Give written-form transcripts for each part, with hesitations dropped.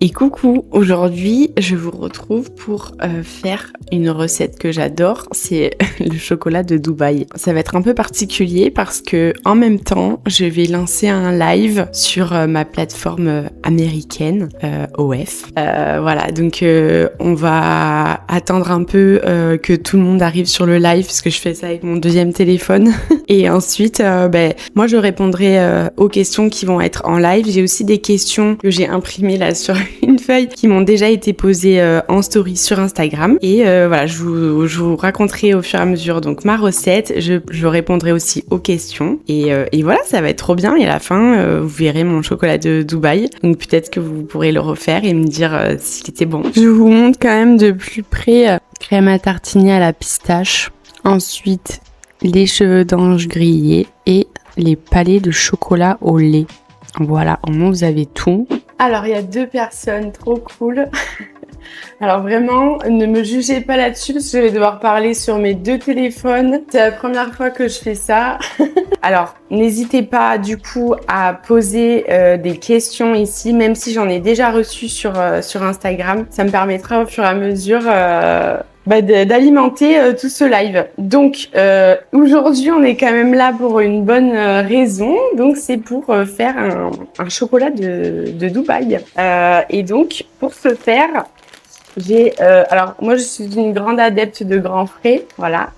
Et coucou, aujourd'hui je vous retrouve pour faire une recette que j'adore, c'est le chocolat de Dubaï. Ça va être un peu particulier parce que en même temps je vais lancer un live sur ma plateforme américaine OF. Voilà, donc on va attendre un peu que tout le monde arrive sur le live parce que je fais ça avec mon deuxième téléphone. Et ensuite, moi je répondrai aux questions qui vont être en live. J'ai aussi des questions que j'ai imprimées là sur une feuille qui m'ont déjà été posées en story sur Instagram. Et voilà, je vous raconterai au fur et à mesure donc ma recette. Je répondrai aussi aux questions. Et voilà, ça va être trop bien. Et à la fin, vous verrez mon chocolat de Dubaï. Donc peut-être que vous pourrez le refaire et me dire s'il était bon. Je vous montre quand même de plus près crème à tartiner à la pistache. Ensuite, les cheveux d'ange grillés et les palets de chocolat au lait. Voilà, au moins vous avez tout. Alors, il y a 2 personnes, trop cool. Alors vraiment, ne me jugez pas là-dessus parce que je vais devoir parler sur mes 2 téléphones. C'est la première fois que je fais ça. Alors, n'hésitez pas du coup à poser des questions ici, même si j'en ai déjà reçu sur Instagram. Ça me permettra au fur et à mesure d'alimenter tout ce live. Donc aujourd'hui on est quand même là pour une bonne raison, donc c'est pour faire un chocolat de Dubaï. Et donc pour ce faire, j'ai alors moi je suis une grande adepte de Grand Frais, voilà.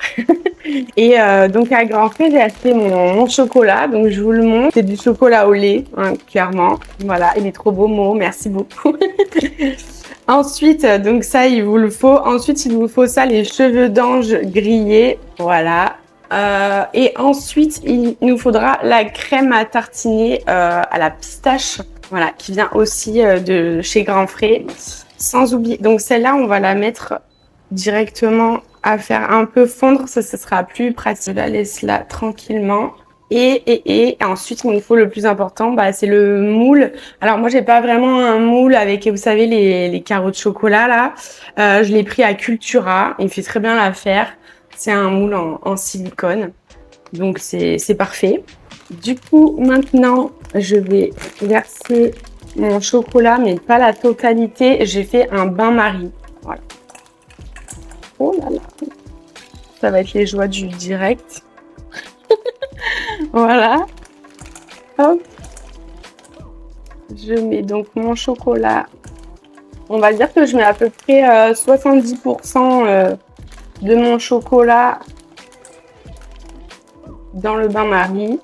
Et donc à Grand Frais j'ai acheté mon chocolat, donc je vous le montre, c'est du chocolat au lait, hein, clairement. Voilà, il est trop beau, Mo, merci beaucoup. Ensuite, donc ça, il vous le faut. Ensuite, il vous faut ça, les cheveux d'ange grillés. Voilà. Et ensuite, il nous faudra la crème à tartiner à la pistache. Voilà, qui vient aussi de chez Grand Frais. Sans oublier. Donc celle-là, on va la mettre directement à faire un peu fondre. Ça sera plus pratique. Je la laisse là tranquillement. Et ensuite, il nous faut le plus important, c'est le moule. Alors moi, j'ai pas vraiment un moule avec, vous savez, les carreaux de chocolat là. Je l'ai pris à Cultura. Il fait très bien l'affaire. C'est un moule en silicone, donc c'est parfait. Du coup, maintenant, je vais verser mon chocolat, mais pas la totalité. J'ai fait un bain-marie. Voilà. Oh là là, ça va être les joies du direct. Voilà. Hop. Je mets donc mon chocolat. On va dire que je mets à peu près 70% de mon chocolat dans le bain-marie.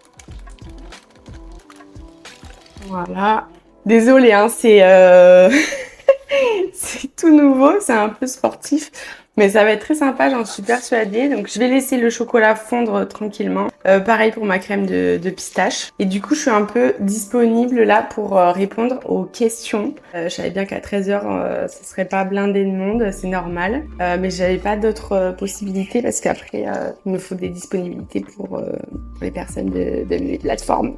Voilà. Désolée, hein, c'est c'est tout nouveau, c'est un peu sportif. Mais ça va être très sympa, j'en suis persuadée. Donc je vais laisser le chocolat fondre tranquillement. Pareil pour ma crème de pistache. Et du coup, je suis un peu disponible là pour répondre aux questions. Je savais bien qu'à 13h, ce serait pas blindé de monde, c'est normal. Mais j'avais pas d'autres possibilités parce qu'après, il me faut des disponibilités pour les personnes de mes plateformes.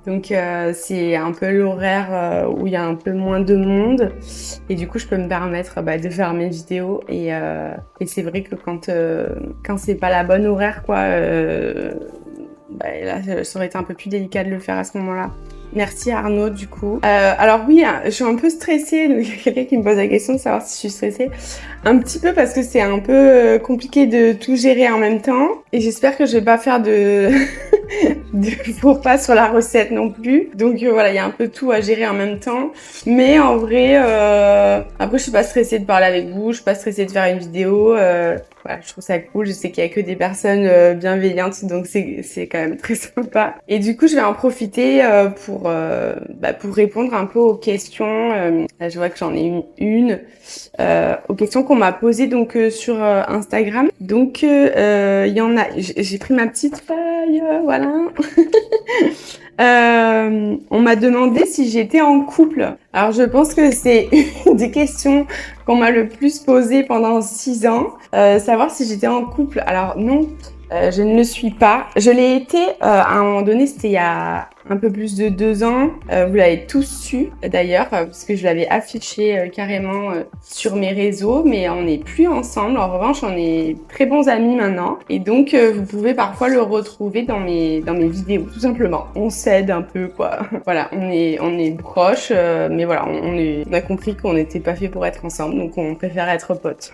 Donc c'est un peu l'horaire où il y a un peu moins de monde et du coup je peux me permettre de faire mes vidéos et c'est vrai que quand c'est pas la bonne horaire quoi, là ça aurait été un peu plus délicat de le faire à ce moment-là. Merci Arnaud du coup. Alors oui, je suis un peu stressée, donc il y a quelqu'un qui me pose la question de savoir si je suis stressée. Un petit peu parce que c'est un peu compliqué de tout gérer en même temps et j'espère que je vais pas faire de faux pas sur la recette non plus. Donc voilà, il y a un peu tout à gérer en même temps. Mais en vrai, après je suis pas stressée de parler avec vous, je suis pas stressée de faire une vidéo. Voilà, je trouve ça cool. Je sais qu'il y a que des personnes bienveillantes, donc c'est quand même très sympa. Et du coup, je vais en profiter pour répondre un peu aux questions. Là, je vois que j'en ai une aux questions qu'on m'a posées donc sur Instagram. Donc il y en a. J'ai pris ma petite feuille, voilà. On m'a demandé si j'étais en couple. Alors je pense que c'est une des questions qu'on m'a le plus posées pendant 6 ans. Savoir si j'étais en couple. Alors non, je ne le suis pas. Je l'ai été à un moment donné, c'était il y a un peu plus de 2 ans. Vous l'avez tous su d'ailleurs, parce que je l'avais affiché carrément sur mes réseaux, mais on n'est plus ensemble. En revanche, on est très bons amis maintenant. Et donc, vous pouvez parfois le retrouver dans mes vidéos, tout simplement. On s'aide un peu, quoi. Voilà, on est proches, mais voilà, on a compris qu'on n'était pas fait pour être ensemble, donc on préfère être potes,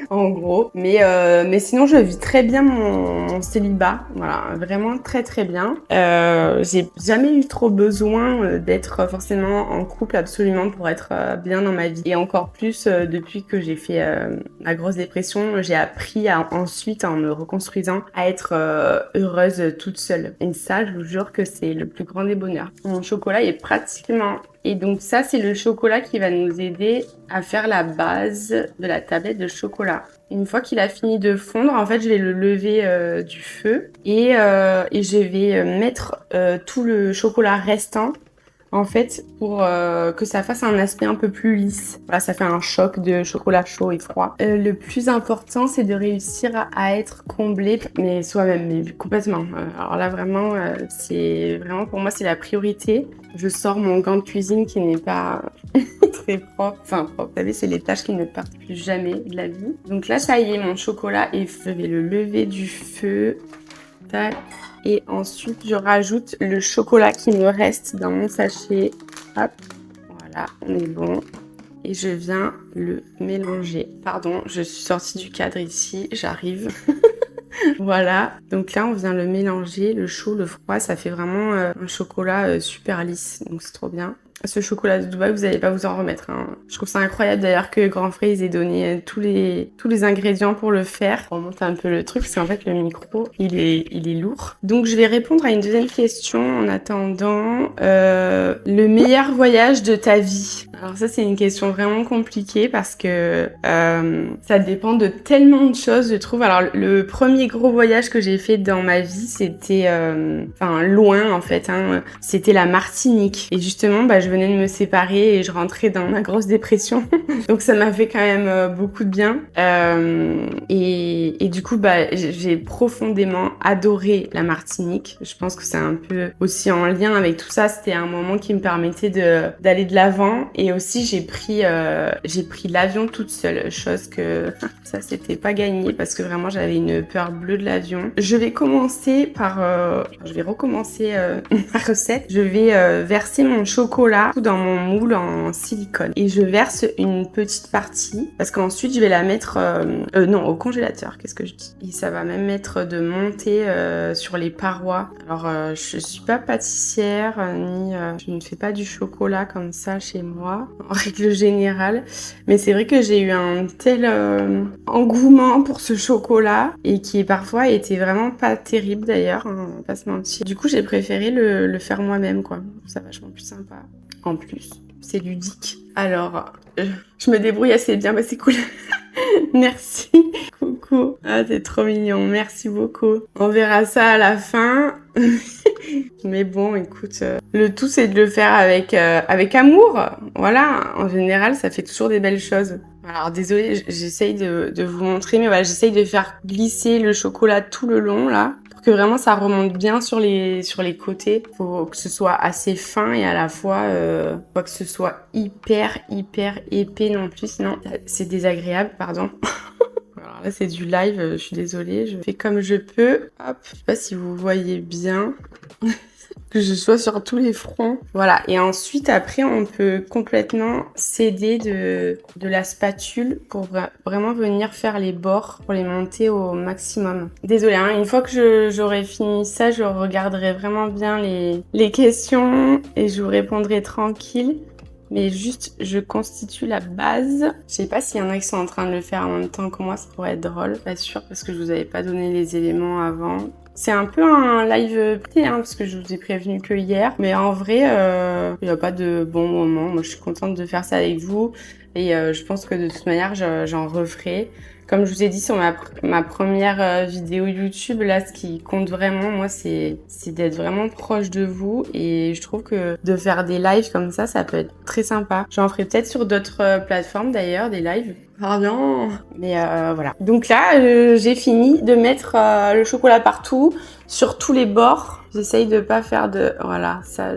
en gros. Mais sinon, je vis très bien mon célibat. Voilà, vraiment très très bien. J'ai jamais eu trop besoin d'être forcément en couple absolument pour être bien dans ma vie. Et encore plus depuis que j'ai fait ma grosse dépression, j'ai appris ensuite en me reconstruisant à être heureuse toute seule. Et ça, je vous jure que c'est le plus grand des bonheurs. Mon chocolat est pratiquement... Et donc ça, c'est le chocolat qui va nous aider à faire la base de la tablette de chocolat. Une fois qu'il a fini de fondre, en fait, je vais le lever du feu et je vais mettre tout le chocolat restant, en fait, pour que ça fasse un aspect un peu plus lisse. Voilà, ça fait un choc de chocolat chaud et froid. Le plus important, c'est de réussir à être comblé, mais soi-même, mais complètement. Alors là, vraiment, c'est vraiment pour moi, c'est la priorité. Je sors mon gant de cuisine qui n'est pas très propre. Enfin, propre. Vous savez, c'est les taches qui ne partent plus jamais de la vie. Donc là, ça y est, mon chocolat, et je vais le lever du feu. Tac. Et ensuite, je rajoute le chocolat qui me reste dans mon sachet. Hop. Voilà, on est bon. Et je viens le mélanger. Pardon, je suis sortie du cadre ici. J'arrive. Voilà, donc là on vient le mélanger, le chaud, le froid, ça fait vraiment un chocolat super lisse, donc c'est trop bien. Ce chocolat de Dubaï, vous n'allez pas vous en remettre, hein. Je trouve ça incroyable d'ailleurs que Grand Frais ils aient donné tous les ingrédients pour le faire. On remonte un peu le truc parce qu'en fait le micro il est lourd. Donc je vais répondre à une deuxième question en attendant. Le meilleur voyage de ta vie. Alors ça c'est une question vraiment compliquée parce que ça dépend de tellement de choses je trouve. Alors le premier gros voyage que j'ai fait dans ma vie c'était loin en fait, hein. C'était la Martinique et justement je venais de me séparer et je rentrais dans ma grosse dépression. Donc ça m'a fait quand même beaucoup de bien. Et du coup, j'ai profondément adoré la Martinique. Je pense que c'est un peu aussi en lien avec tout ça. C'était un moment qui me permettait d'aller de l'avant. Et aussi, j'ai pris l'avion toute seule. Chose que ça, c'était pas gagné parce que vraiment, j'avais une peur bleue de l'avion. Je vais recommencer ma recette. Je vais verser mon chocolat dans mon moule en silicone et je verse une petite partie parce qu'ensuite je vais la mettre au congélateur, qu'est-ce que je dis, et ça va même mettre de monter sur les parois. Alors je suis pas pâtissière ni je ne fais pas du chocolat comme ça chez moi en règle générale, mais c'est vrai que j'ai eu un tel engouement pour ce chocolat et qui parfois était vraiment pas terrible d'ailleurs, hein, on va pas se mentir. Du coup j'ai préféré le faire moi-même quoi, c'est vachement plus sympa. En plus, c'est ludique. Alors, je me débrouille assez bien, c'est cool. Merci. Coucou. Ah, t'es trop mignon. Merci beaucoup. On verra ça à la fin. Mais bon, écoute, le tout c'est de le faire avec amour. Voilà, en général, ça fait toujours des belles choses. Alors désolée, j'essaye de vous montrer, mais voilà, j'essaye de faire glisser le chocolat tout le long là. Que vraiment ça remonte bien sur les côtés. Faut que ce soit assez fin et à la fois pas que ce soit hyper épais non plus, sinon c'est désagréable, pardon. Alors là c'est du live, je suis désolée, je fais comme je peux. Hop, je sais pas si vous voyez bien. Que je sois sur tous les fronts. Voilà, et ensuite après on peut complètement s'aider de la spatule pour vraiment venir faire les bords, pour les monter au maximum. Désolée, hein, une fois que j'aurai fini ça, je regarderai vraiment bien les questions et je vous répondrai tranquille. Mais juste, je constitue la base. Je sais pas s'il y en a qui sont en train de le faire en même temps que moi, ça pourrait être drôle. Pas sûr parce que je vous avais pas donné les éléments avant. C'est un peu un live privé, hein, parce que je vous ai prévenu que hier. Mais en vrai, il n'y a pas de bon moment. Moi, je suis contente de faire ça avec vous. Et je pense que de toute manière, j'en referai. comme je vous ai dit sur ma première vidéo YouTube, là, ce qui compte vraiment, moi, c'est d'être vraiment proche de vous. Et je trouve que de faire des lives comme ça peut être très sympa. J'en ferai peut-être sur d'autres plateformes d'ailleurs, des lives. Pardon. Mais voilà. Donc là, j'ai fini de mettre le chocolat partout, sur tous les bords. J'essaye de pas faire de... Voilà, ça...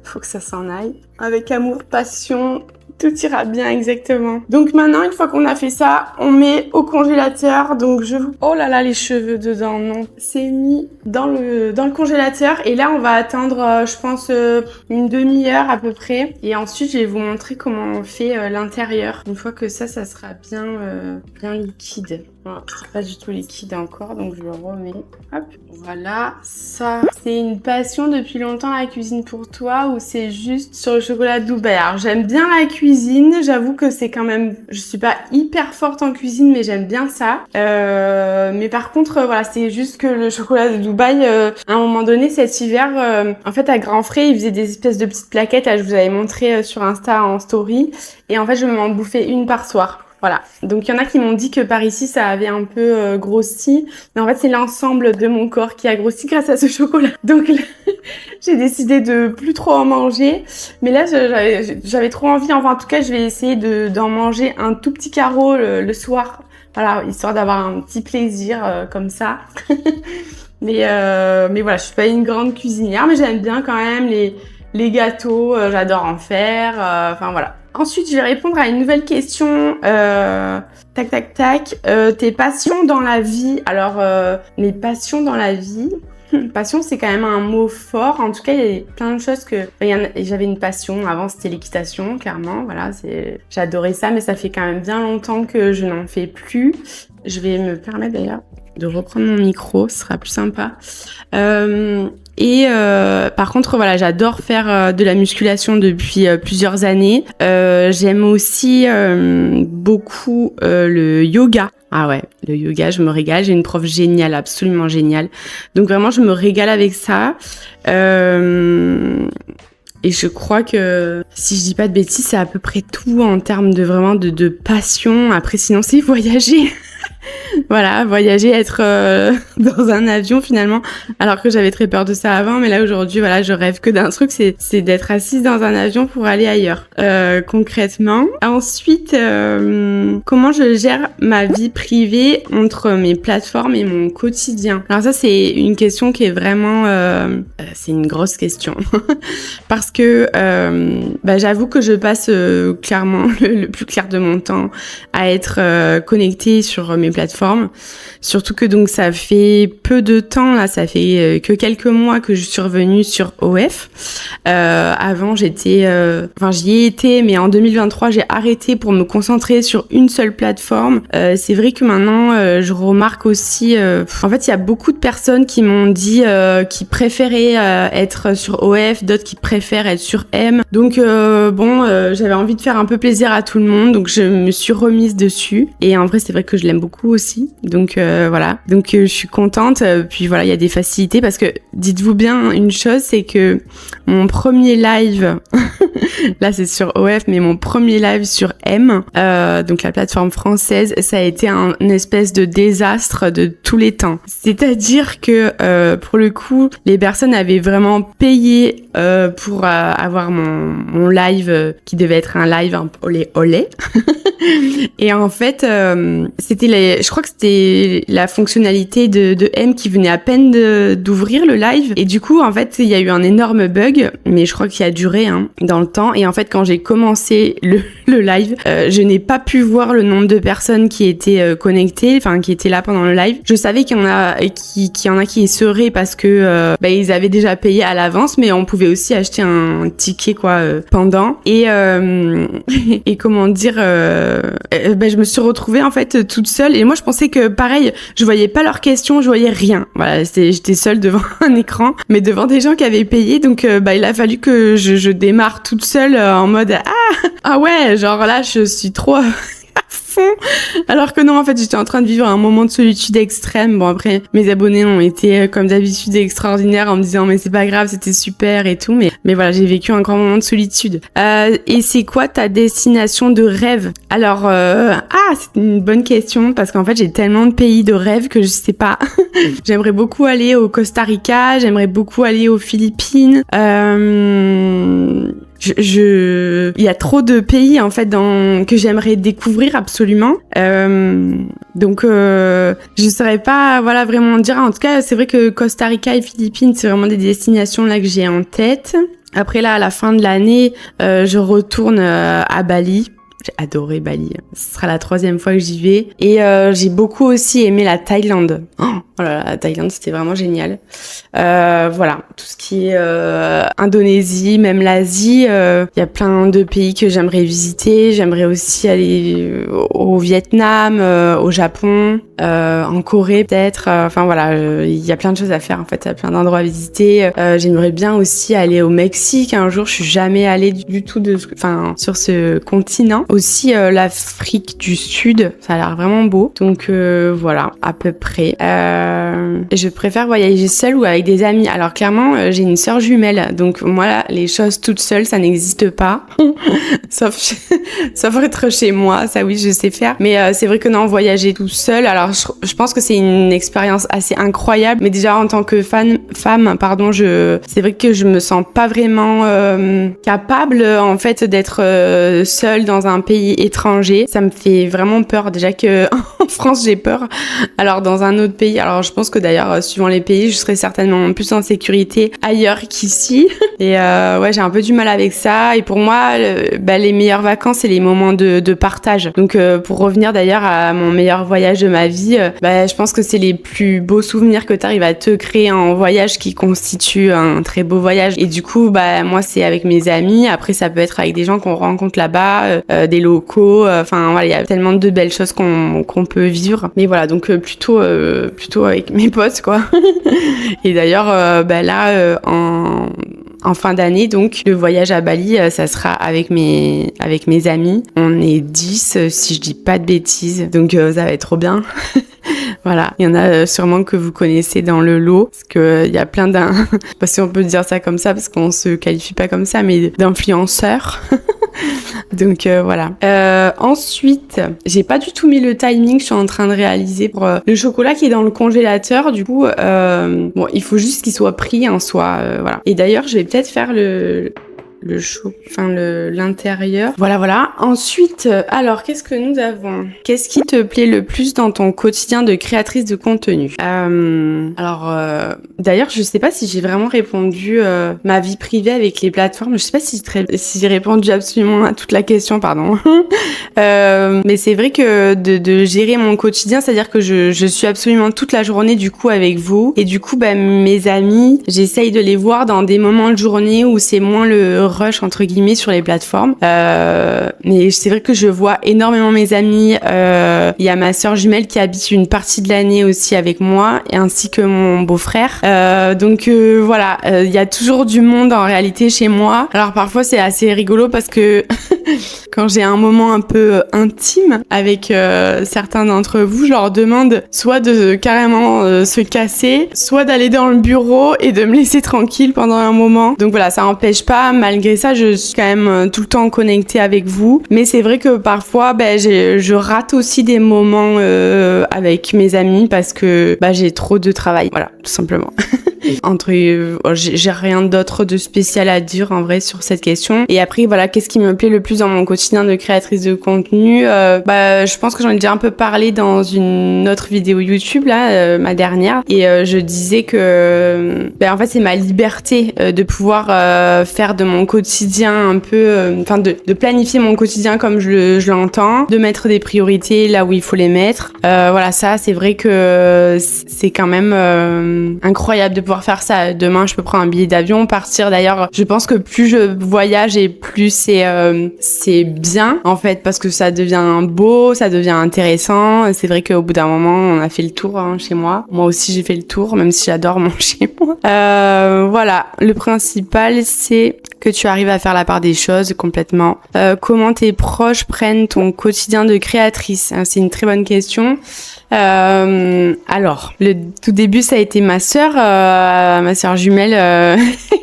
faut que ça s'en aille. Avec amour, passion, tout ira bien exactement. Donc maintenant, une fois qu'on a fait ça, on met au congélateur. Donc oh là là, les cheveux dedans, non. C'est mis dans le congélateur. Et là, on va attendre, je pense, une demi-heure à peu près. Et ensuite, je vais vous montrer comment on fait l'intérieur. Une fois que ça sera bien liquide. Voilà, c'est pas du tout liquide encore, donc je le remets. Hop, voilà. Ça, c'est une passion depuis longtemps la cuisine pour toi ou c'est juste sur le chocolat de Dubaï? Alors, j'aime bien la cuisine. J'avoue que c'est quand même... Je suis pas hyper forte en cuisine, mais j'aime bien ça. Mais par contre, voilà, c'est juste que le chocolat de Dubaï, à un moment donné, cet hiver, en fait, à grands frais, ils faisaient des espèces de petites plaquettes. Là, je vous avais montré sur Insta en story. Et en fait, je m'en bouffais une par soir. Voilà, donc il y en a qui m'ont dit que par ici ça avait un peu grossi, mais en fait c'est l'ensemble de mon corps qui a grossi grâce à ce chocolat. Donc là, j'ai décidé de plus trop en manger, mais là j'avais trop envie, enfin en tout cas je vais essayer d'en manger un tout petit carreau le soir, voilà, histoire d'avoir un petit plaisir comme ça. mais voilà, je suis pas une grande cuisinière, mais j'aime bien quand même les gâteaux, j'adore en faire, enfin voilà. Ensuite, je vais répondre à une nouvelle question. Tes passions dans la vie. Alors, mes passions dans la vie. Passion, c'est quand même un mot fort. En tout cas, il y a plein de choses que... J'avais une passion. Avant, c'était l'équitation, clairement. Voilà, j'adorais ça, mais ça fait quand même bien longtemps que je n'en fais plus. Je vais me permettre d'ailleurs de reprendre mon micro. Ce sera plus sympa. Par contre, voilà, j'adore faire de la musculation depuis plusieurs années. J'aime aussi beaucoup le yoga. Ah ouais, le yoga, je me régale. J'ai une prof géniale, absolument géniale. Donc vraiment, je me régale avec ça. Et je crois que, si je dis pas de bêtises, c'est à peu près tout en termes de vraiment de passion. Après, sinon, c'est voyager. Voilà, voyager, être dans un avion finalement, alors que j'avais très peur de ça avant, mais là aujourd'hui, voilà, je rêve que d'un truc, c'est d'être assise dans un avion pour aller ailleurs, concrètement. Ensuite, comment je gère ma vie privée entre mes plateformes et mon quotidien? Alors ça, c'est une question qui est vraiment, c'est une grosse question, parce que j'avoue que je passe clairement le plus clair de mon temps à être connectée sur mes plateformes. Surtout que donc ça fait peu de temps, là, ça fait que quelques mois que je suis revenue sur OF. Avant, j'y ai été, mais en 2023, j'ai arrêté pour me concentrer sur une seule plateforme. C'est vrai que maintenant, je remarque aussi... en fait, il y a beaucoup de personnes qui m'ont dit qui préféraient être sur OF, d'autres qui préfèrent être sur M. Donc, j'avais envie de faire un peu plaisir à tout le monde, donc je me suis remise dessus. Et en vrai, c'est vrai que je l'aime beaucoup aussi. Donc, voilà. Donc, je suis contente. Puis voilà, il y a des facilités parce que, dites-vous bien une chose, c'est que mon premier live, là c'est sur OF, mais mon premier live sur M, donc la plateforme française, ça a été un espèce de désastre de tous les temps. C'est-à-dire que pour le coup, les personnes avaient vraiment payé pour avoir mon live qui devait être un live un olé. Et en fait, je crois que c'était la fonctionnalité de M qui venait à peine d'ouvrir le live. Et du coup, en fait, il y a eu un énorme bug, mais je crois qu'il a duré dans le temps. Et en fait, quand j'ai commencé le live, je n'ai pas pu voir le nombre de personnes qui étaient connectées, enfin qui étaient là pendant le live. Je savais qu'il y en a qui y seraient parce que ils avaient déjà payé à l'avance, mais on pouvait aussi acheter un ticket pendant. Et comment dire, je me suis retrouvée en fait toute seule. Et moi, je pensais que pareil, je voyais pas leurs questions, je voyais rien. Voilà, j'étais seule devant un écran, mais devant des gens qui avaient payé. Donc, il a fallu que je démarre toute seule en mode ah ouais, genre là, je suis trop fond. Alors que non, en fait, j'étais en train de vivre un moment de solitude extrême. Bon, après, mes abonnés ont été, comme d'habitude, extraordinaires en me disant, mais c'est pas grave, c'était super et tout. Mais voilà, j'ai vécu un grand moment de solitude. Et c'est quoi ta destination de rêve? Alors, c'est une bonne question parce qu'en fait, j'ai tellement de pays de rêve que je sais pas. J'aimerais beaucoup aller au Costa Rica, j'aimerais beaucoup aller aux Philippines. Il y a trop de pays en fait que j'aimerais découvrir absolument. Donc je saurais pas vraiment dire. En tout cas, c'est vrai que Costa Rica et Philippines, c'est vraiment des destinations là que j'ai en tête. Après là, à la fin de l'année, je retourne à Bali. J'ai adoré Bali. Ce sera la 3e fois que j'y vais. Et j'ai beaucoup aussi aimé la Thaïlande. Oh là là, la Thaïlande, c'était vraiment génial. Voilà, tout ce qui est Indonésie, même l'Asie, il y a plein de pays que j'aimerais visiter. J'aimerais aussi aller au Vietnam, au Japon, en Corée peut-être. Enfin voilà, il y a plein de choses à faire en fait, il y a plein d'endroits à visiter. J'aimerais bien aussi aller au Mexique un jour. Je suis jamais allée du tout sur ce continent. Aussi l'Afrique du Sud, ça a l'air vraiment beau. Donc voilà, à peu près. Je préfère voyager seule ou avec des amis. Alors clairement, j'ai une sœur jumelle, donc moi les choses toutes seules, ça n'existe pas. sauf être chez moi, ça oui je sais faire. Mais c'est vrai que non, voyager tout seul. Alors je pense que c'est une expérience assez incroyable. Mais déjà en tant que femme, c'est vrai que je me sens pas vraiment capable en fait d'être seule dans un pays étranger. Ça me fait vraiment peur. Déjà que en France j'ai peur. Alors dans un autre pays, alors je pense que d'ailleurs suivant les pays, je serais certainement plus en sécurité ailleurs qu'ici. Et ouais, j'ai un peu du mal avec ça. Et pour moi, les meilleures vacances, c'est les moments de partage. Donc pour revenir d'ailleurs à mon meilleur voyage de ma vie, je pense que c'est les plus beaux souvenirs que tu arrives à te créer en voyage qui constituent un très beau voyage. Et du coup, moi c'est avec mes amis. Après, ça peut être avec des gens qu'on rencontre là-bas, des locaux. Enfin voilà, il y a tellement de belles choses qu'on peut vivre. Mais voilà, donc plutôt avec mes potes quoi. Et d'ailleurs là en fin d'année, donc le voyage à Bali, ça sera avec mes amis. On est 10 si je dis pas de bêtises, donc ça va être trop bien. Voilà, il y en a sûrement que vous connaissez dans le lot, parce que il y a plein je sais pas si on peut dire ça comme ça, parce qu'on se qualifie pas comme ça, mais d'influenceurs. Donc voilà. Ensuite, j'ai pas du tout mis le timing, je suis en train de réaliser pour le chocolat qui est dans le congélateur. Du coup, il faut juste qu'il soit pris en soi, voilà. Et d'ailleurs, je vais peut-être faire l'intérieur. Voilà. Ensuite, alors, qu'est-ce que nous avons? Qu'est-ce qui te plaît le plus dans ton quotidien de créatrice de contenu? D'ailleurs, je sais pas si j'ai vraiment répondu ma vie privée avec les plateformes. Je sais pas si j'ai répondu absolument à toute la question, pardon. Mais c'est vrai que de gérer mon quotidien, c'est-à-dire que je suis absolument toute la journée du coup avec vous. Et du coup, mes amis, j'essaye de les voir dans des moments de journée où c'est moins le rush entre guillemets sur les plateformes. Mais c'est vrai que je vois énormément mes amis. Il y a ma sœur jumelle qui habite une partie de l'année aussi avec moi, et ainsi que mon beau-frère. Donc voilà, il y a toujours du monde en réalité chez moi. Alors parfois c'est assez rigolo parce que quand j'ai un moment un peu intime avec certains d'entre vous, je leur demande soit de carrément se casser, soit d'aller dans le bureau et de me laisser tranquille pendant un moment. Donc voilà, ça n'empêche pas, malgré ça, je suis quand même tout le temps connectée avec vous. Mais c'est vrai que parfois, je rate aussi des moments avec mes amis parce que j'ai trop de travail. Voilà, tout simplement. J'ai rien d'autre de spécial à dire en vrai sur cette question. Et après voilà, qu'est-ce qui me plaît le plus dans mon quotidien de créatrice de contenu? Je pense que j'en ai déjà un peu parlé dans une autre vidéo YouTube là, ma dernière, et je disais que en fait c'est ma liberté de pouvoir faire de mon quotidien un peu de planifier mon quotidien comme je l'entends, de mettre des priorités là où il faut les mettre. Voilà, ça c'est vrai que c'est quand même incroyable de pouvoir pouvoir faire ça. Demain, je peux prendre un billet d'avion, partir. D'ailleurs, je pense que plus je voyage et plus c'est bien, en fait, parce que ça devient beau, ça devient intéressant. C'est vrai qu'au bout d'un moment, on a fait le tour chez moi. Moi aussi, j'ai fait le tour, même si j'adore mon chez moi. Voilà. Le principal, c'est que tu arrives à faire la part des choses complètement. Comment tes proches prennent ton quotidien de créatrice? C'est une très bonne question. Alors, le tout début, ça a été ma sœur jumelle.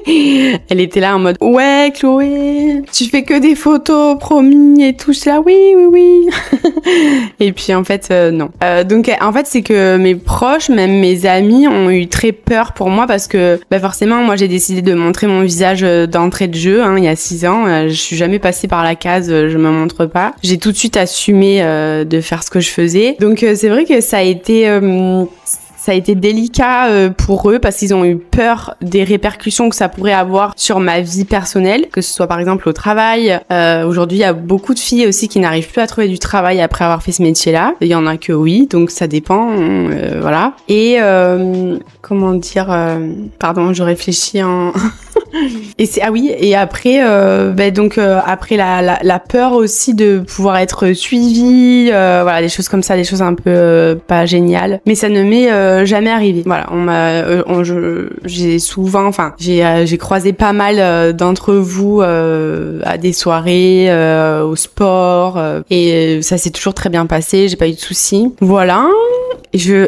Elle était là en mode ouais, Chloé, tu fais que des photos, promis et tout. Je suis là, oui. Et puis en fait, non. Donc en fait, c'est que mes proches, même mes amis, ont eu très peur pour moi parce que forcément, moi, j'ai décidé de montrer mon visage d'entrée de jeu. Il y a 6 ans, je suis jamais passée par la case, je me montre pas. J'ai tout de suite assumé de faire ce que je faisais. Donc c'est vrai que ça a été délicat pour eux parce qu'ils ont eu peur des répercussions que ça pourrait avoir sur ma vie personnelle, que ce soit par exemple au travail. Aujourd'hui, il y a beaucoup de filles aussi qui n'arrivent plus à trouver du travail après avoir fait ce métier-là. Il y en a que oui, donc ça dépend, voilà. Et comment dire, pardon, je réfléchis en... Et après après la peur aussi de pouvoir être suivie, voilà, des choses comme ça, des choses un peu pas géniales, mais ça ne m'est jamais arrivé. Voilà, j'ai croisé pas mal d'entre vous à des soirées, au sport, et ça s'est toujours très bien passé, j'ai pas eu de soucis. Voilà.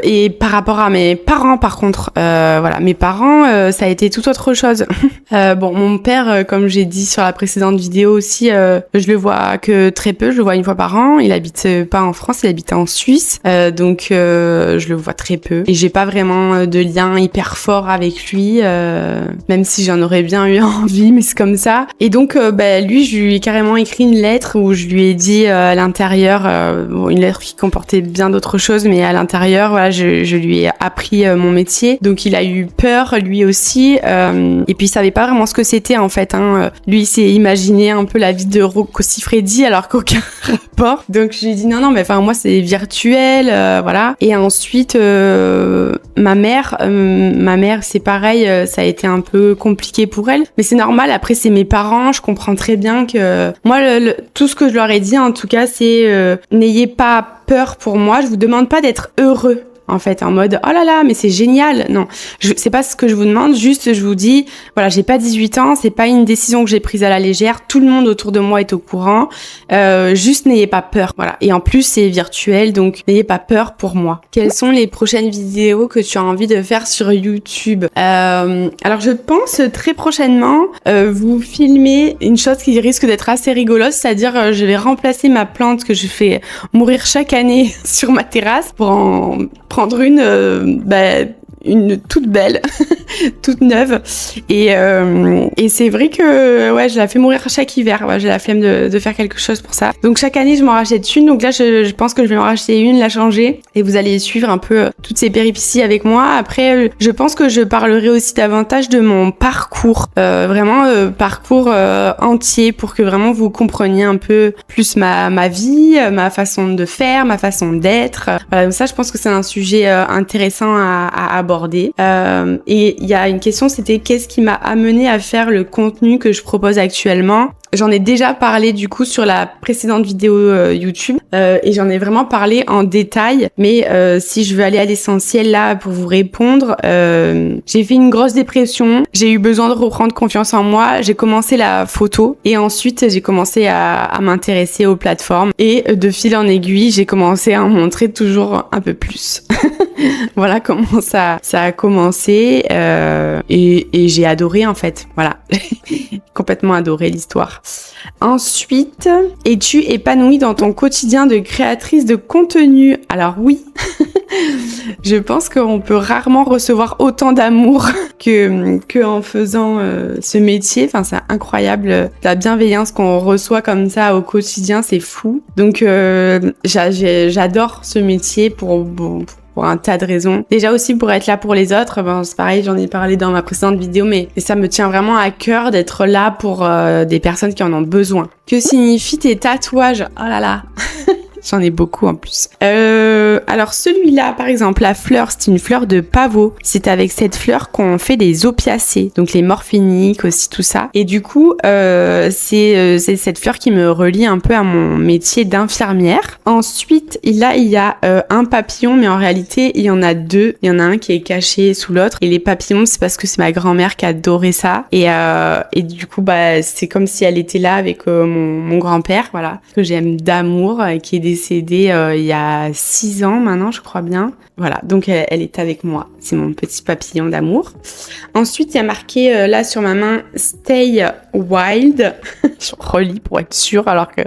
Et par rapport à mes parents, par contre, voilà, mes parents, ça a été tout autre chose. Mon père, comme j'ai dit sur la précédente vidéo aussi, je le vois que très peu, je le vois une fois par an. Il habite pas en France, il habite en Suisse, donc je le vois très peu. Et j'ai pas vraiment de lien hyper fort avec lui, même si j'en aurais bien eu envie, mais c'est comme ça. Et donc, lui, je lui ai carrément écrit une lettre où je lui ai dit à l'intérieur, une lettre qui comportait bien d'autres choses, mais à l'intérieur, voilà, je lui ai appris mon métier. Donc il a eu peur lui aussi, et puis il savait pas vraiment ce que c'était en fait. Lui il s'est imaginé un peu la vie de Rocco Siffredi alors qu'aucun rapport. Donc je lui ai dit non mais moi c'est virtuel, voilà. Et ensuite ma mère c'est pareil, ça a été un peu compliqué pour elle, mais c'est normal. Après c'est mes parents, je comprends très bien que moi tout ce que je leur ai dit en tout cas c'est n'ayez pas peur pour moi, je vous demande pas d'être heureux. En fait, en mode oh là là, mais c'est génial. Non, c'est pas ce que je vous demande. Juste, je vous dis, voilà, j'ai pas 18 ans, c'est pas une décision que j'ai prise à la légère. Tout le monde autour de moi est au courant. Juste, n'ayez pas peur. Voilà. Et en plus, c'est virtuel, donc n'ayez pas peur pour moi. Quelles sont les prochaines vidéos que tu as envie de faire sur YouTube? Alors, je pense très prochainement vous filmer une chose qui risque d'être assez rigolote, c'est-à-dire je vais remplacer ma plante que je fais mourir chaque année sur ma terrasse pour en prendre une toute belle, toute neuve. Et c'est vrai que ouais, je la fais mourir chaque hiver. Ouais, j'ai la flemme de faire quelque chose pour ça. Donc chaque année, je m'en rachète une. Donc là, je pense que je vais en racheter une, la changer. Et vous allez suivre un peu toutes ces péripéties avec moi. Après, je pense que je parlerai aussi davantage de mon parcours. Parcours entier pour que vraiment vous compreniez un peu plus ma vie, ma façon de faire, ma façon d'être. Voilà, donc ça, je pense que c'est un sujet intéressant à aborder. Et il y a une question, c'était qu'est-ce qui m'a amené à faire le contenu que je propose actuellement? J'en ai déjà parlé du coup sur la précédente vidéo YouTube et j'en ai vraiment parlé en détail, mais si je veux aller à l'essentiel là pour vous répondre, j'ai fait une grosse dépression, j'ai eu besoin de reprendre confiance en moi, j'ai commencé la photo et ensuite j'ai commencé à m'intéresser aux plateformes et de fil en aiguille j'ai commencé à en montrer toujours un peu plus. Voilà comment ça a commencé et j'ai adoré en fait, voilà. Complètement adoré l'histoire. Ensuite, es-tu épanouie dans ton quotidien de créatrice de contenu? Alors oui, je pense qu'on peut rarement recevoir autant d'amour que en faisant ce métier. Enfin, c'est incroyable la bienveillance qu'on reçoit comme ça au quotidien, c'est fou. Donc j'adore ce métier pour un tas de raisons. Déjà aussi pour être là pour les autres, c'est pareil, j'en ai parlé dans ma précédente vidéo, mais ça me tient vraiment à cœur d'être là pour des personnes qui en ont besoin. Que signifient tes tatouages? Oh là là. J'en ai beaucoup en plus. Alors celui-là, par exemple, la fleur, c'est une fleur de pavot. C'est avec cette fleur qu'on fait des opiacés, donc les morphiniques aussi, tout ça. Et du coup, c'est cette fleur qui me relie un peu à mon métier d'infirmière. Ensuite, là, il y a un papillon, mais en réalité, il y en a deux. Il y en a un qui est caché sous l'autre. Et les papillons, c'est parce que c'est ma grand-mère qui adorait ça. Et du coup, bah, c'est comme si elle était là avec mon grand-père, voilà, que j'aime d'amour, qui est décédé il y a 6 ans maintenant, je crois bien. Voilà, donc elle est avec moi. C'est mon petit papillon d'amour. Ensuite, il y a marqué là sur ma main Stay Wild. Je relis pour être sûre, alors que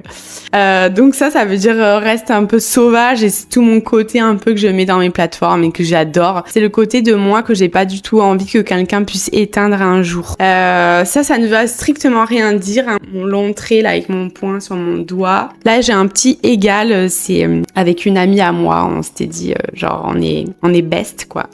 donc ça veut dire reste un peu sauvage, et c'est tout mon côté un peu que je mets dans mes plateformes et que j'adore. C'est le côté de moi que j'ai pas du tout envie que quelqu'un puisse éteindre un jour. Ça ne veut strictement rien dire, hein. Mon long trait là avec mon poing sur mon doigt. Là, j'ai un petit égal, c'est avec une amie à moi. On s'était dit genre on est best quoi.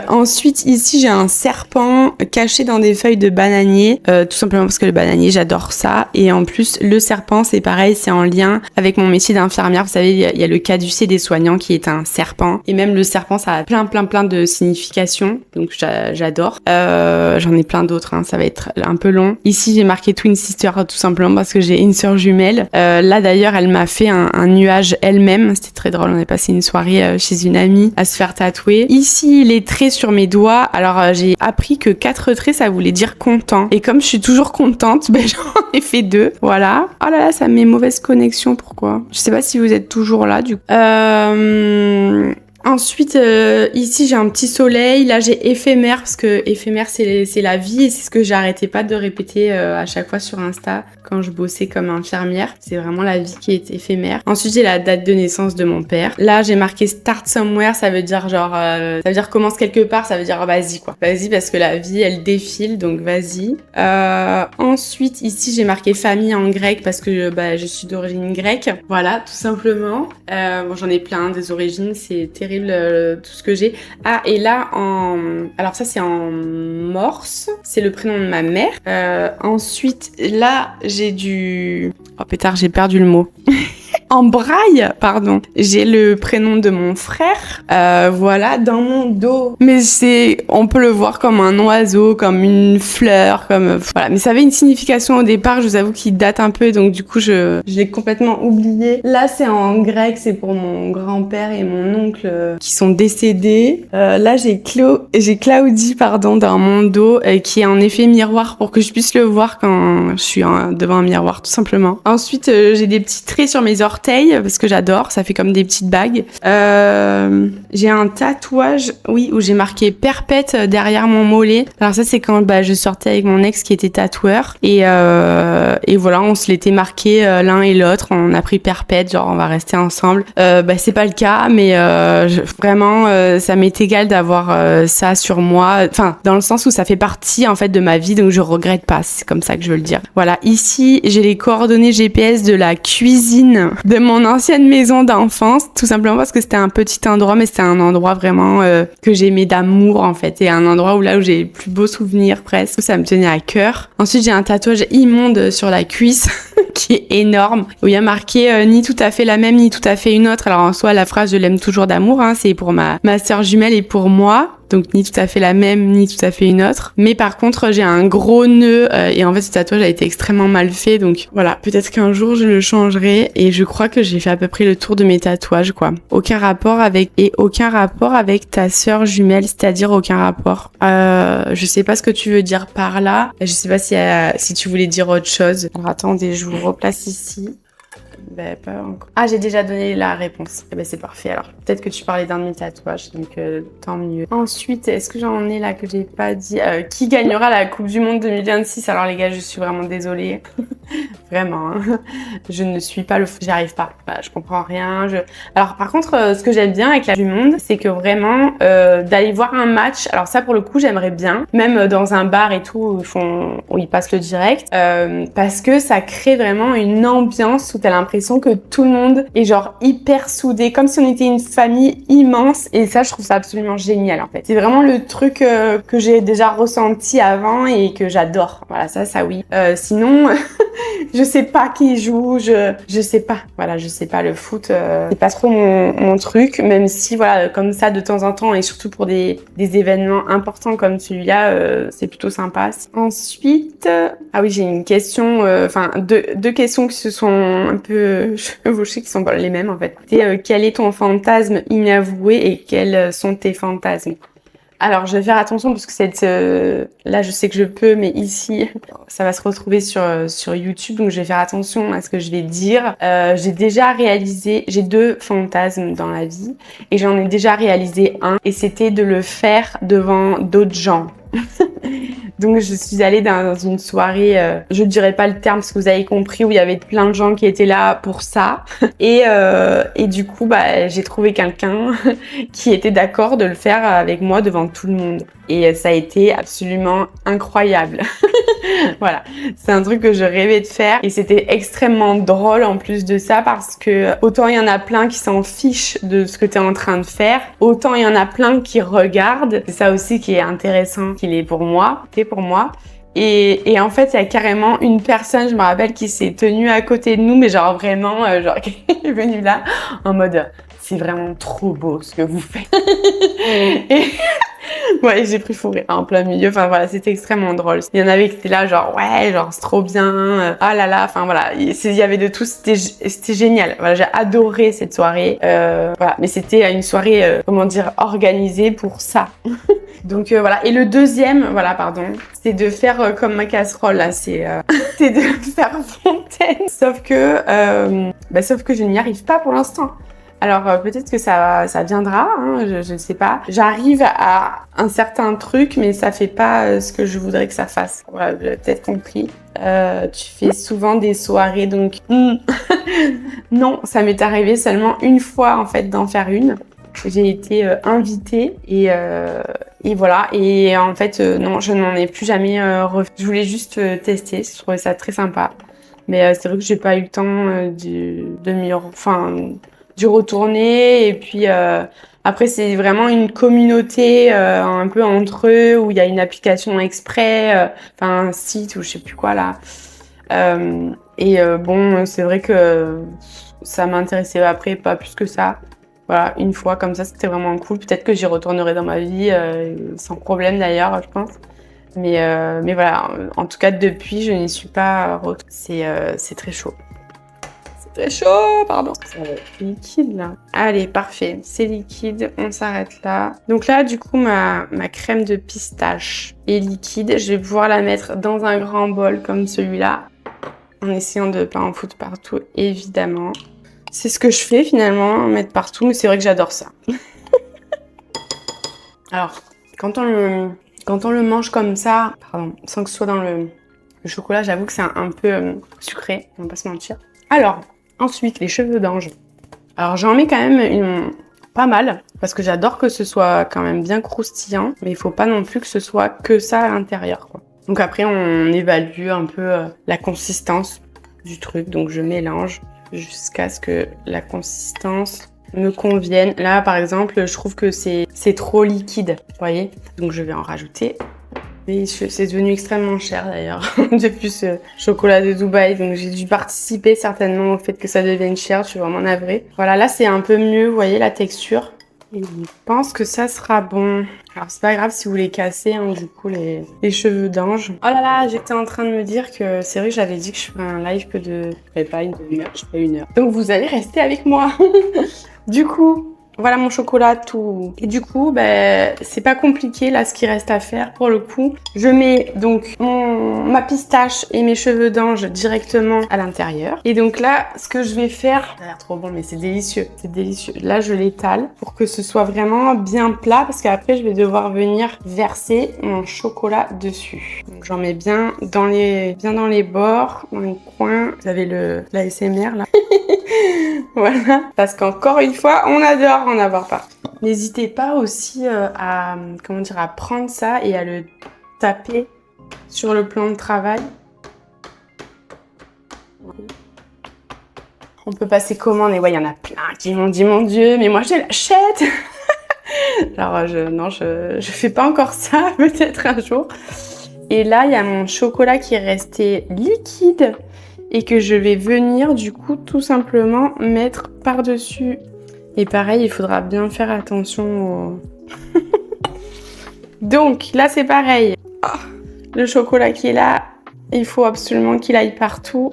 Ensuite, ici, j'ai un serpent caché dans des feuilles de bananier, tout simplement parce que le bananier, j'adore ça. Et en plus, le serpent, c'est pareil, c'est en lien avec mon métier d'infirmière. Vous savez, il y a le caducée des soignants qui est un serpent. Et même le serpent, ça a plein de significations. Donc, j'adore. J'en ai plein d'autres, hein, ça va être un peu long. Ici, j'ai marqué Twin Sister, tout simplement parce que j'ai une sœur jumelle. Là, d'ailleurs, elle m'a fait un nuage elle-même. C'était très drôle. On a passé une soirée chez une amie à se faire tatouer. Ici, les traits sur mes doigts. Alors, j'ai appris que 4 traits, ça voulait dire content. Et comme je suis toujours contente, ben, j'en ai fait 2. Voilà. Oh là là, ça met mauvaise connexion. Pourquoi? Je sais pas si vous êtes toujours là, du coup. Ensuite, ici, j'ai un petit soleil. Là, j'ai éphémère, parce que éphémère, c'est la vie, et c'est ce que j'arrêtais pas de répéter à chaque fois sur Insta quand je bossais comme infirmière. C'est vraiment la vie qui est éphémère. Ensuite, j'ai la date de naissance de mon père. Là, j'ai marqué start somewhere, ça veut dire genre, ça veut dire commence quelque part, ça veut dire vas-y quoi. Vas-y, parce que la vie, elle défile, donc vas-y. Ensuite, ici, j'ai marqué famille en grec, parce que je suis d'origine grecque. Voilà, tout simplement. Bon, j'en ai plein des origines, c'est terrible tout ce que j'ai. Ah, et là, alors ça, c'est en morse. C'est le prénom de ma mère. Ensuite, là, j'ai du... Oh pétard, j'ai perdu le mot. En braille, pardon. J'ai le prénom de mon frère, voilà, dans mon dos. Mais on peut le voir comme un oiseau, comme une fleur, comme, voilà. Mais ça avait une signification au départ, je vous avoue, qui date un peu, donc du coup, je l'ai complètement oublié. Là, c'est en grec, c'est pour mon grand-père et mon oncle qui sont décédés. Là, j'ai Claudie, pardon, dans mon dos, qui est en effet miroir pour que je puisse le voir quand je suis devant un miroir, tout simplement. Ensuite, j'ai des petits traits sur mes orteils parce que j'adore, ça fait comme des petites bagues. J'ai un tatouage, oui, où j'ai marqué perpète derrière mon mollet. Alors ça, c'est quand je sortais avec mon ex qui était tatoueur, et voilà, on se l'était marqué l'un et l'autre. On a pris perpète, genre on va rester ensemble. C'est pas le cas, mais vraiment, ça m'est égal d'avoir ça sur moi. Enfin, dans le sens où ça fait partie en fait de ma vie, donc je regrette pas. C'est comme ça que je veux le dire. Voilà, ici j'ai les coordonnées GPS de la cuisine de mon ancienne maison d'enfance, tout simplement parce que c'était un petit endroit, mais c'était un endroit vraiment que j'aimais d'amour en fait, et un endroit où j'ai le plus beau souvenir presque, ça me tenait à cœur. Ensuite, j'ai un tatouage immonde sur la cuisse qui est énorme, où il y a marqué ni tout à fait la même, ni tout à fait une autre. Alors en soi, la phrase je l'aime toujours d'amour, hein, c'est pour ma sœur jumelle et pour moi. Donc ni tout à fait la même, ni tout à fait une autre. Mais par contre, j'ai un gros nœud et en fait ce tatouage a été extrêmement mal fait. Donc voilà, peut-être qu'un jour je le changerai, et je crois que j'ai fait à peu près le tour de mes tatouages quoi. Aucun rapport avec ta sœur jumelle, c'est-à-dire aucun rapport. Je sais pas ce que tu veux dire par là. Je sais pas si tu voulais dire autre chose. Alors attendez, je vous replace ici. Pas encore. Ah, j'ai déjà donné la réponse. C'est parfait. Alors, peut-être que tu parlais d'un de mes tatouages, donc tant mieux. Ensuite, est-ce que j'en ai là que j'ai pas dit? Qui gagnera la Coupe du Monde 2026? Alors les gars, je suis vraiment désolée. Vraiment, hein. Je ne suis pas j'y arrive pas. Je comprends rien. Alors par contre, ce que j'aime bien avec la Coupe du Monde, c'est que vraiment d'aller voir un match. Alors ça, pour le coup, j'aimerais bien. Même dans un bar et tout, où ils passent le direct, parce que ça crée vraiment une ambiance où t'as l'impression l'impression que tout le monde est genre hyper soudé, comme si on était une famille immense. Et ça, je trouve ça absolument génial en fait. C'est vraiment le truc que j'ai déjà ressenti avant et que j'adore. Voilà, ça oui. Sinon, je sais pas qui joue, je sais pas. Voilà, je sais pas, le foot, c'est pas trop mon truc, même si voilà, comme ça de temps en temps et surtout pour des événements importants comme celui-là, c'est plutôt sympa. Ensuite, ah oui, j'ai une question, enfin deux questions qui se sont un peu chevauchées, qui sont pas les mêmes en fait. C'est quel est ton fantasme inavoué et quels sont tes fantasmes? Alors, je vais faire attention parce que là, je sais que je peux, mais ici, ça va se retrouver sur YouTube, donc je vais faire attention à ce que je vais dire. J'ai 2 fantasmes dans la vie et j'en ai déjà réalisé un et c'était de le faire devant d'autres gens. Donc je suis allée dans une soirée, je dirais pas le terme parce que vous avez compris, où il y avait plein de gens qui étaient là pour ça. Et du coup, j'ai trouvé quelqu'un qui était d'accord de le faire avec moi devant tout le monde. Et ça a été absolument incroyable. Voilà, c'est un truc que je rêvais de faire et c'était extrêmement drôle en plus de ça parce que autant il y en a plein qui s'en fichent de ce que tu es en train de faire, autant il y en a plein qui regardent. C'est ça aussi qui est intéressant, qu'il est pour moi, Et en fait, il y a carrément une personne, je me rappelle, qui s'est tenue à côté de nous, mais genre vraiment, genre qui est venue là en mode c'est vraiment trop beau ce que vous faites. Et ouais, j'ai pris fou rire en plein milieu. Enfin voilà, c'était extrêmement drôle. Il y en avait qui étaient là, genre ouais, genre c'est trop bien. Ah là là. Enfin voilà, il y avait de tout. C'était génial. Voilà, j'ai adoré cette soirée. Voilà, mais c'était une soirée, comment dire, organisée pour ça. Donc voilà. Et le deuxième, voilà, pardon, c'est de faire comme ma casserole là. C'est de faire fontaine. Sauf que je n'y arrive pas pour l'instant. Alors peut-être que ça viendra, hein, je ne sais pas. J'arrive à un certain truc, mais ça fait pas ce que je voudrais que ça fasse. Voilà, vous l'avez peut-être compris. Tu fais souvent des soirées, donc non, ça m'est arrivé seulement une fois en fait d'en faire une. J'ai été invitée et voilà. Et en fait, non, je n'en ai plus jamais refait. Je voulais juste tester, je trouvais ça très sympa. Mais c'est vrai que j'ai pas eu le temps d'y retourner. Et puis après, c'est vraiment une communauté un peu entre eux où il y a une application exprès, un site ou je sais plus quoi là. Bon, c'est vrai que ça m'intéressait après pas plus que ça. Voilà, une fois comme ça, c'était vraiment cool. Peut-être que j'y retournerai dans ma vie sans problème d'ailleurs, je pense. Mais voilà, en tout cas depuis, je n'y suis pas retournée. C'est très chaud. C'est chaud, pardon. Ça va être liquide là. Allez, parfait. C'est liquide, on s'arrête là. Donc là, du coup, ma crème de pistache est liquide. Je vais pouvoir la mettre dans un grand bol comme celui-là. En essayant de ne pas en foutre partout, évidemment. C'est ce que je fais finalement, mettre partout, mais c'est vrai que j'adore ça. Alors, quand on le mange comme ça, pardon, sans que ce soit dans le chocolat, j'avoue que c'est un peu sucré, on va pas se mentir. Alors, ensuite, les cheveux d'ange. Alors, j'en mets quand même pas mal, parce que j'adore que ce soit quand même bien croustillant, mais il faut pas non plus que ce soit que ça à l'intérieur, quoi. Donc après, on évalue un peu la consistance du truc, donc je mélange jusqu'à ce que la consistance me convienne. Là, par exemple, je trouve que c'est trop liquide, vous voyez? Donc je vais en rajouter. Et c'est devenu extrêmement cher d'ailleurs depuis ce chocolat de Dubaï, donc j'ai dû participer certainement au fait que ça devienne cher, je suis vraiment navrée. Voilà, là c'est un peu mieux, vous voyez la texture. Et je pense que ça sera bon. Alors c'est pas grave si vous les cassez, hein, du coup les cheveux d'ange. Oh là là, j'étais en train de me dire que c'est vrai que j'avais dit que je ferais un live que de... Je ferais pas une demi-heure, je ferais 1 heure. Donc vous allez rester avec moi. Du coup... Voilà mon chocolat tout. Et du coup, c'est pas compliqué là ce qui reste à faire pour le coup. Je mets donc ma pistache et mes cheveux d'ange directement à l'intérieur. Et donc là, ce que je vais faire, ça a l'air trop bon mais c'est délicieux, c'est délicieux. Là, je l'étale pour que ce soit vraiment bien plat parce qu'après je vais devoir venir verser mon chocolat dessus. Donc j'en mets bien dans les bords, dans les coins. Vous avez l'ASMR là. Voilà, parce qu'encore une fois, on adore en avoir partout. N'hésitez pas aussi à prendre ça et à le taper sur le plan de travail. On peut passer commande et ouais, il y en a plein qui m'ont dit mon Dieu, mais moi je l'achète. Alors non, je fais pas encore ça, peut-être un jour. Et là, il y a mon chocolat qui est resté liquide et que je vais venir du coup tout simplement mettre par-dessus. Et pareil, il faudra bien faire attention au... Donc là, c'est pareil. Oh, le chocolat qui est là, il faut absolument qu'il aille partout.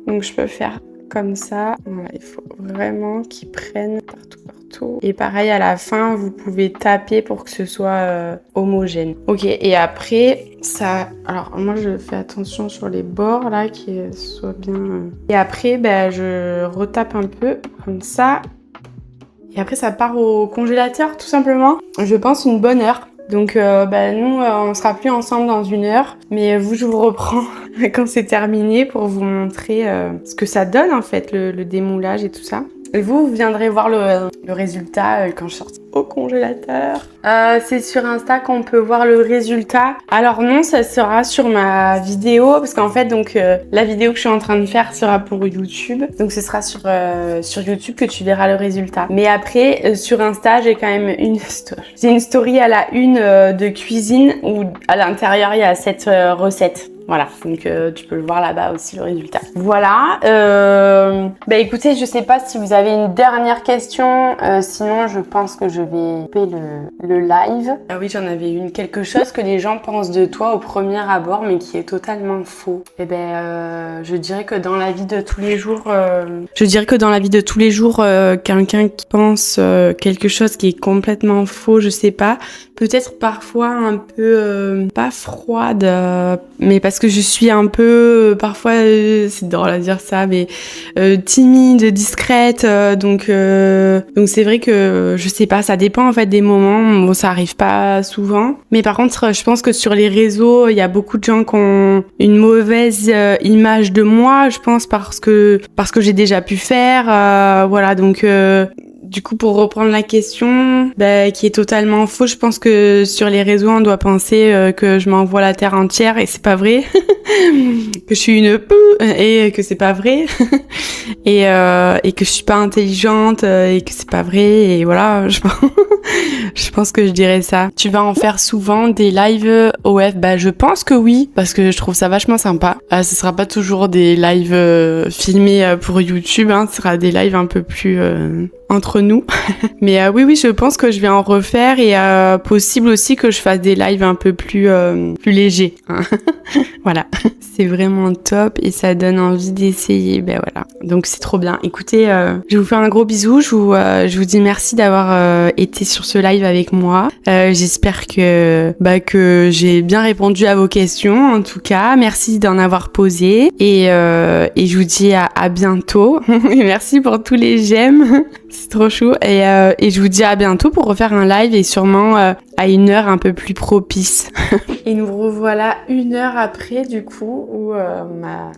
Donc je peux faire comme ça. Voilà, il faut vraiment qu'il prenne partout. Et pareil, à la fin, vous pouvez taper pour que ce soit homogène. Ok, et après, ça... Alors, moi, je fais attention sur les bords, là, qu'ils soient bien... Et après, je retape un peu, comme ça. Et après, ça part au congélateur, tout simplement. Je pense une bonne heure. Donc, nous, on sera plus ensemble dans 1 heure. Mais vous, je vous reprends quand c'est terminé pour vous montrer ce que ça donne, en fait, le démoulage et tout ça. Et vous viendrez voir le résultat quand je sortirai au congélateur. C'est sur Insta qu'on peut voir le résultat. Alors non, ça sera sur ma vidéo parce qu'en fait, donc la vidéo que je suis en train de faire sera pour YouTube. Donc ce sera sur YouTube que tu verras le résultat. Mais après, sur Insta, j'ai quand même j'ai une story à la une de cuisine où à l'intérieur, il y a cette recette. Voilà, donc tu peux le voir là-bas aussi, le résultat. Voilà, écoutez, je sais pas si vous avez une dernière question, sinon je pense que je vais couper le live. Ah oui, j'en avais une. Quelque chose que les gens pensent de toi au premier abord, mais qui est totalement faux. Eh je dirais que dans la vie de tous les jours, quelqu'un qui pense quelque chose qui est complètement faux, je sais pas, peut-être parfois un peu, pas froide, mais parce que je suis un peu, parfois, c'est drôle à dire ça, mais timide, discrète, donc c'est vrai que, je sais pas, ça dépend en fait des moments, bon ça arrive pas souvent, mais par contre, je pense que sur les réseaux, il y a beaucoup de gens qui ont une mauvaise image de moi, je pense, parce que j'ai déjà pu faire, voilà, donc... Du coup, pour reprendre la question, qui est totalement faux, je pense que sur les réseaux, on doit penser que je m'envoie la terre entière et c'est pas vrai, que je suis une et que c'est pas vrai, et que je suis pas intelligente et que c'est pas vrai, et voilà, je pense que je dirais ça. Tu vas en faire souvent des lives OF? Je pense que oui, parce que je trouve ça vachement sympa. Ce sera pas toujours des lives filmés pour YouTube, hein, ce sera des lives un peu plus entre nous. Mais oui, je pense que je vais en refaire et possible aussi que je fasse des lives un peu plus légers. Hein. Voilà, c'est vraiment top et ça donne envie d'essayer. Voilà, donc c'est trop bien. Écoutez, je vous fais un gros bisou. Je vous dis merci d'avoir été sur ce live avec moi. J'espère que j'ai bien répondu à vos questions. En tout cas, merci d'en avoir posé et je vous dis à bientôt. Et merci pour tous les j'aime. C'est trop chou. Et je vous dis à bientôt pour refaire un live et sûrement à 1 heure un peu plus propice. Et nous revoilà 1 heure après du coup où ma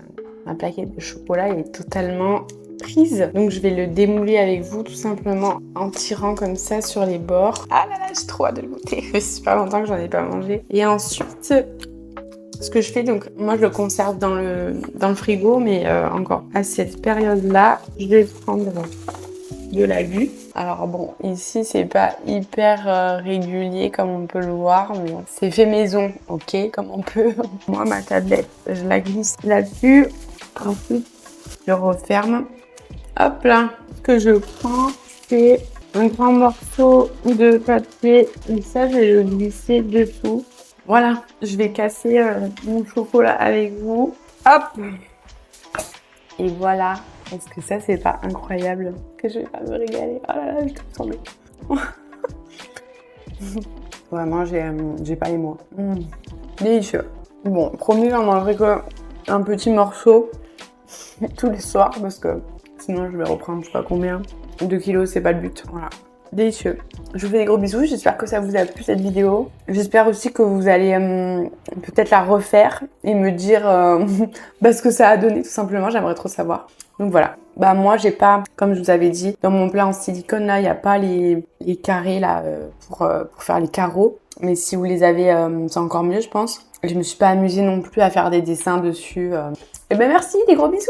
plaquette de chocolat est totalement prise. Donc je vais le démouler avec vous tout simplement en tirant comme ça sur les bords. Ah là là, j'ai trop hâte de le goûter. Ça fait super longtemps que j'en ai pas mangé. Et ensuite... Ce que je fais, donc moi je le conserve dans le frigo, mais encore à cette période-là, je vais prendre de la glu. Alors bon, ici c'est pas hyper régulier comme on peut le voir, mais c'est fait maison, ok, comme on peut. Moi ma tablette, je la glisse là-dessus, ensuite je referme. Hop là, ce que je prends, c'est un grand morceau de papier, et ça je vais le glisser dessous. Voilà, je vais casser mon chocolat avec vous. Hop! Et voilà. Est-ce que ça, c'est pas incroyable? Que je vais pas me régaler. Oh là là, je tout semblé. Vraiment, j'ai pas les mots. Délicieux. Bon, promis, j'en mangerai qu'un petit morceau tous les soirs parce que sinon, je vais reprendre je sais pas combien. 2 kilos, c'est pas le but. Voilà. Délicieux. Je vous fais des gros bisous, j'espère que ça vous a plu cette vidéo. J'espère aussi que vous allez peut-être la refaire et me dire ce que ça a donné tout simplement, j'aimerais trop savoir. Donc voilà, moi j'ai pas, comme je vous avais dit, dans mon plat en silicone là, il n'y a pas les carrés là pour faire les carreaux. Mais si vous les avez, c'est encore mieux je pense. Je me suis pas amusée non plus à faire des dessins dessus. Et merci, des gros bisous.